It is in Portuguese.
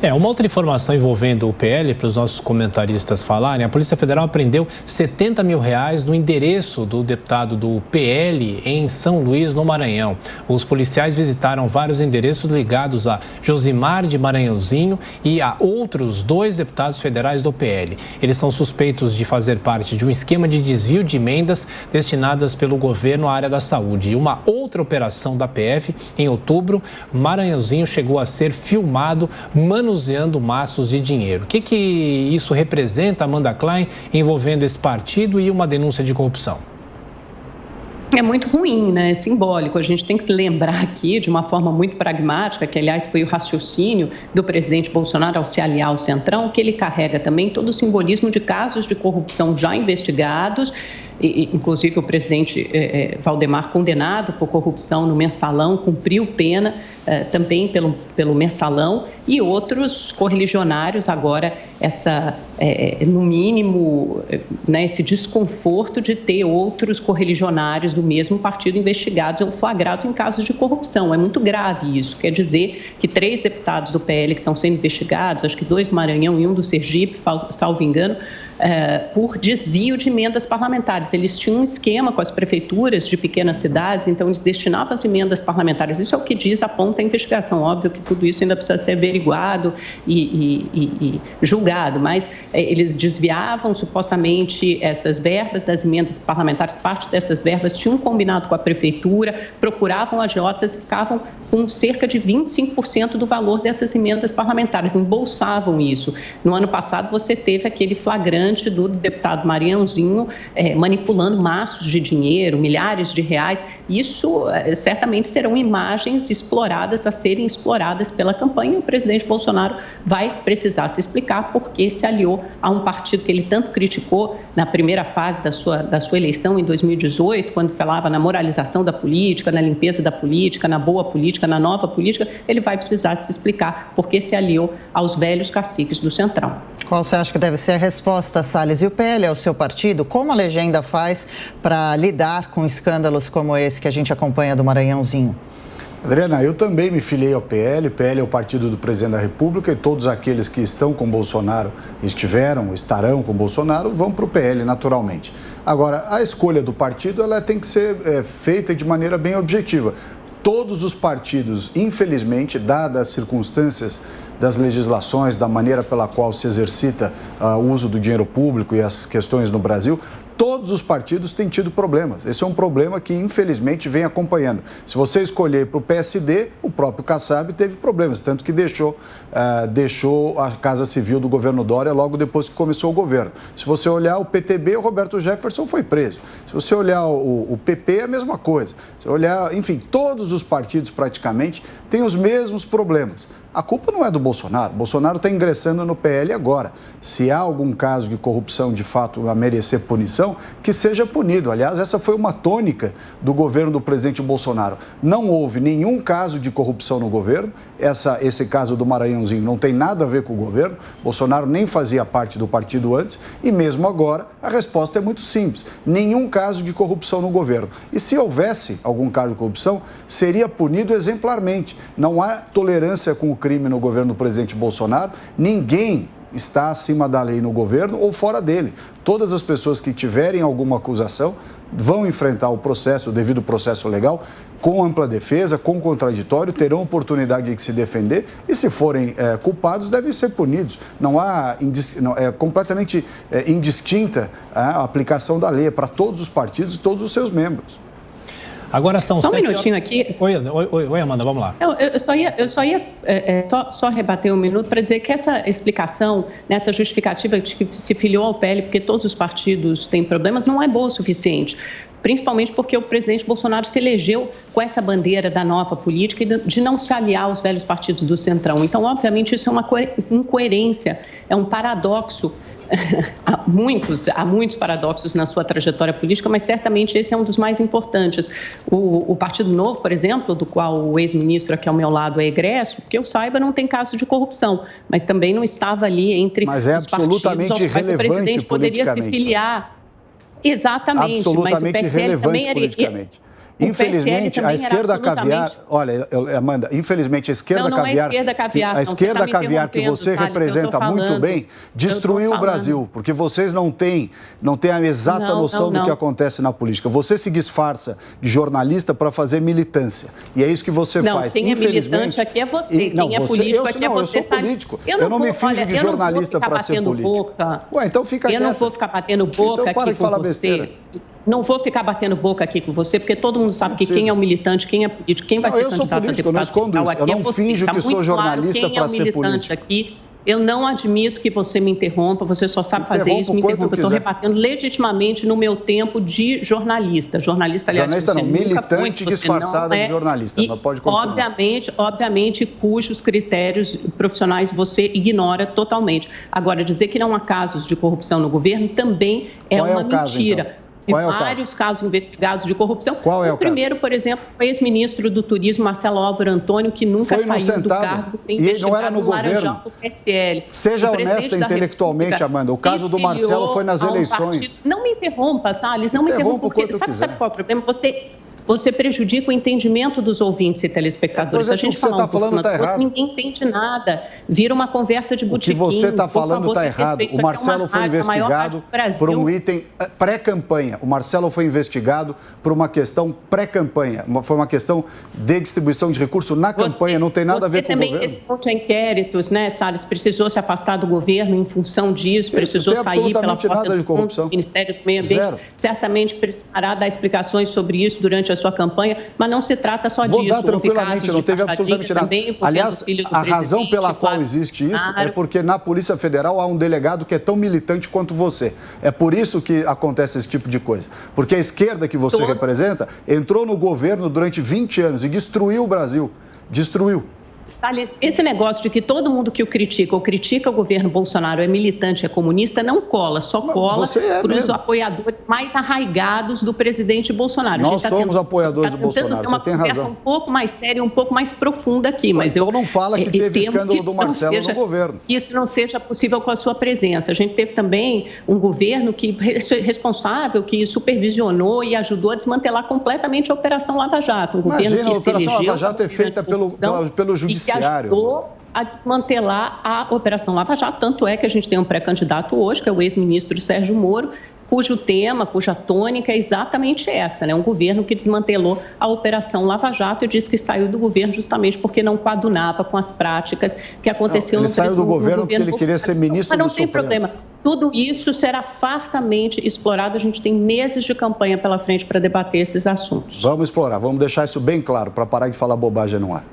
Uma outra informação envolvendo o PL, para os nossos comentaristas falarem, a Polícia Federal apreendeu R$70 mil no endereço do deputado do PL em São Luís, no Maranhão. Os policiais visitaram vários endereços ligados a Josimar de Maranhãozinho e a outros 2 deputados federais do PL. Eles são suspeitos de fazer parte de um esquema de desvio de emendas destinadas pelo governo à área da saúde. E uma outra operação da PF, em outubro, Maranhãozinho chegou a ser filmado manuseando maços de dinheiro. O que isso representa, Amanda Klein, envolvendo esse partido e uma denúncia de corrupção? É muito ruim, né? É simbólico. A gente tem que lembrar aqui, de uma forma muito pragmática, que, aliás, foi o raciocínio do presidente Bolsonaro ao se aliar ao Centrão, que ele carrega também todo o simbolismo de casos de corrupção já investigados, e, inclusive o presidente Valdemar, condenado por corrupção no Mensalão, cumpriu pena também pelo Mensalão, e outros correligionários agora, no mínimo, né, esse desconforto de ter outros correligionários do mesmo partido investigados ou flagrados em casos de corrupção. É muito grave isso. Quer dizer que 3 deputados do PL que estão sendo investigados, acho que 2 do Maranhão e 1 do Sergipe, salvo engano, por desvio de emendas parlamentares. Eles tinham um esquema com as prefeituras de pequenas cidades, então eles destinavam as emendas parlamentares. Isso é o que aponta a investigação. Óbvio que tudo isso ainda precisa ser averiguado e julgado, mas eles desviavam supostamente essas verbas das emendas parlamentares. Parte dessas verbas tinham um combinado com a prefeitura, procuravam agiotas e ficavam com cerca de 25% do valor dessas emendas parlamentares, embolsavam isso. No ano passado, você teve aquele flagrante do deputado Maranhãozinho manipulando maços de dinheiro, milhares de reais. Isso certamente serão imagens a serem exploradas pela campanha. O presidente Bolsonaro vai precisar se explicar porque se aliou a um partido que ele tanto criticou na primeira fase da sua eleição em 2018, quando falava na moralização da política, na limpeza da política, na boa política, na nova política. Ele vai precisar se explicar porque se aliou aos velhos caciques do Centrão. Qual você acha que deve ser a resposta, Salles? E o PL é o seu partido? Como a legenda faz para lidar com escândalos como esse que a gente acompanha do Maranhãozinho? Adriana, eu também me filiei ao PL. O PL é o partido do presidente da República e todos aqueles que estão com Bolsonaro, estarão com Bolsonaro, vão para o PL naturalmente. Agora, a escolha do partido ela tem que ser feita de maneira bem objetiva. Todos os partidos, infelizmente, dadas as circunstâncias das legislações, da maneira pela qual se exercita o uso do dinheiro público e as questões no Brasil, todos os partidos têm tido problemas. Esse é um problema que, infelizmente, vem acompanhando. Se você escolher para o PSD, o próprio Kassab teve problemas, tanto que deixou a Casa Civil do governo Dória logo depois que começou o governo. Se você olhar o PTB, o Roberto Jefferson foi preso. Se você olhar o PP, é a mesma coisa. Se olhar, enfim, todos os partidos praticamente têm os mesmos problemas. A culpa não é do Bolsonaro. Bolsonaro está ingressando no PL agora. Se há algum caso de corrupção de fato a merecer punição, que seja punido. Aliás, essa foi uma tônica do governo do presidente Bolsonaro. Não houve nenhum caso de corrupção no governo. Esse caso do Maranhãozinho não tem nada a ver com o governo. Bolsonaro nem fazia parte do partido antes. E mesmo agora, a resposta é muito simples. Nenhum caso de corrupção no governo. E se houvesse algum caso de corrupção, seria punido exemplarmente. Não há tolerância com o crime no governo do presidente Bolsonaro. Ninguém está acima da lei no governo ou fora dele. Todas as pessoas que tiverem alguma acusação vão enfrentar o processo, o devido processo legal, com ampla defesa, com contraditório, terão oportunidade de se defender e, se forem culpados, devem ser punidos. É completamente indistinta a aplicação da lei para todos os partidos e todos os seus membros. Agora são só um minutinho aqui. Oi, Amanda, vamos lá. Eu só ia rebater um minuto para dizer que essa explicação, nessa justificativa de que se filiou ao PL porque todos os partidos têm problemas, não é boa o suficiente. Principalmente porque o presidente Bolsonaro se elegeu com essa bandeira da nova política e de não se aliar aos velhos partidos do Centrão. Então, obviamente, isso é uma incoerência, é um paradoxo. Há muitos paradoxos na sua trajetória política, mas certamente esse é um dos mais importantes. O Partido Novo, por exemplo, do qual o ex-ministro aqui ao meu lado é egresso, que eu saiba, não tem caso de corrupção, mas também não estava ali entre os partidos aos quais o presidente poderia se filiar. Exatamente, absolutamente mas o PSL também era... politicamente. Infelizmente, a esquerda caviar... Olha, Amanda, infelizmente, a esquerda caviar... Não é esquerda caviar, a esquerda caviar que você representa muito bem, destruiu o Brasil, porque vocês não têm a exata noção do que acontece na política. Você se disfarça de jornalista para fazer militância. E é isso que você faz. Quem é militante aqui é você. Quem é político aqui é você. Eu sou político. Eu não me finjo de jornalista para ser político. Ué, então fica quieto. Eu não vou ficar batendo boca aqui com você. Não vou ficar batendo boca aqui com você, porque todo mundo sabe que quem é um militante, quem é político, quem vai ser candidato a deputado federal aqui é você. Eu não finjo que sou jornalista para ser político. Aqui. Eu não admito que você me interrompa, você só sabe fazer isso, me interrompa. Eu estou rebatendo legitimamente no meu tempo de jornalista. Jornalista, aliás, jornalista não, militante disfarçada de jornalista, mas pode continuar. Obviamente, cujos critérios profissionais você ignora totalmente. Agora, dizer que não há casos de corrupção no governo também é uma mentira. Então? Vários casos investigados de corrupção. Qual é o primeiro, por exemplo, o ex-ministro do Turismo, Marcelo Álvaro Antônio, que nunca saiu do cargo sem investigado. E não era no governo. PSL. Seja honesta intelectualmente, Amanda. O caso do Marcelo foi nas eleições. Não me interrompa, Salles, não me interrompa. Porque sabe qual é o problema? Você prejudica o entendimento dos ouvintes e telespectadores. Se a gente falar um pouco tá errado. Ninguém entende nada. Vira uma conversa de botequim. O que você está falando está errado. O Marcelo foi investigado por um item pré-campanha. O Marcelo foi investigado por uma questão pré-campanha. Foi uma questão de distribuição de recursos na campanha. Não tem nada a ver com o governo. Você também responde a inquéritos, né, Salles? Precisou se afastar do governo em função disso. Precisou sair pela porta do Ministério do Meio Ambiente. Certamente precisará dar explicações sobre isso durante a sua campanha, mas não se trata só disso. Vou dar tranquilamente, não teve absolutamente nada. Aliás, a razão pela qual existe isso é porque na Polícia Federal há um delegado que é tão militante quanto você. É por isso que acontece esse tipo de coisa. Porque a esquerda que você representa entrou no governo durante 20 anos e destruiu o Brasil. Destruiu. Salles, esse negócio de que todo mundo que o critica ou critica o governo Bolsonaro é militante, é comunista, não cola. Só cola para os apoiadores mais arraigados do presidente Bolsonaro. Nós somos apoiadores do Bolsonaro, você tem razão. Uma conversa um pouco mais séria, um pouco mais profunda aqui. Mas então não fala que teve escândalo do Marcelo no governo. Isso não seja possível com a sua presença. A gente teve também um governo responsável, que supervisionou e ajudou a desmantelar completamente a Operação Lava Jato. Um governo que a Operação Lava Jato é feita pelo Judiciário. Que ajudou a desmantelar a Operação Lava Jato. Tanto é que a gente tem um pré-candidato hoje, que é o ex-ministro Sérgio Moro, cuja tônica é exatamente essa, né? Um governo que desmantelou a Operação Lava Jato e disse que saiu do governo justamente porque não coadunava com as práticas que aconteciam no governo. Ele saiu do governo porque ele queria ser ministro do Supremo. Mas não tem problema. Tudo isso será fartamente explorado. A gente tem meses de campanha pela frente para debater esses assuntos. Vamos explorar, vamos deixar isso bem claro para parar de falar bobagem no ar.